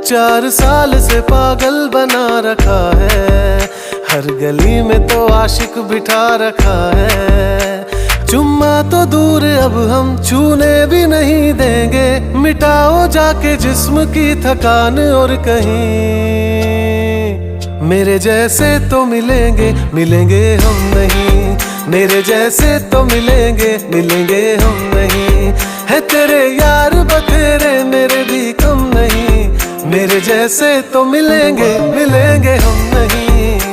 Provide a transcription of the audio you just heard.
4 साल से पागल बना रखा है, हर गली में तो आशिक बिठा रखा है। चुम्मा तो दूर अब हम छूने भी नहीं देंगे, मिटाओ जाके जिस्म की थकान और कहीं मेरे जैसे तो मिलेंगे मिलेंगे हम नहीं, मेरे जैसे तो मिलेंगे मिलेंगे हम नहीं। है तेरे यार बतेरे मेरे भी कम नहीं, मेरे जैसे तो मिलेंगे मिलेंगे हम नहीं।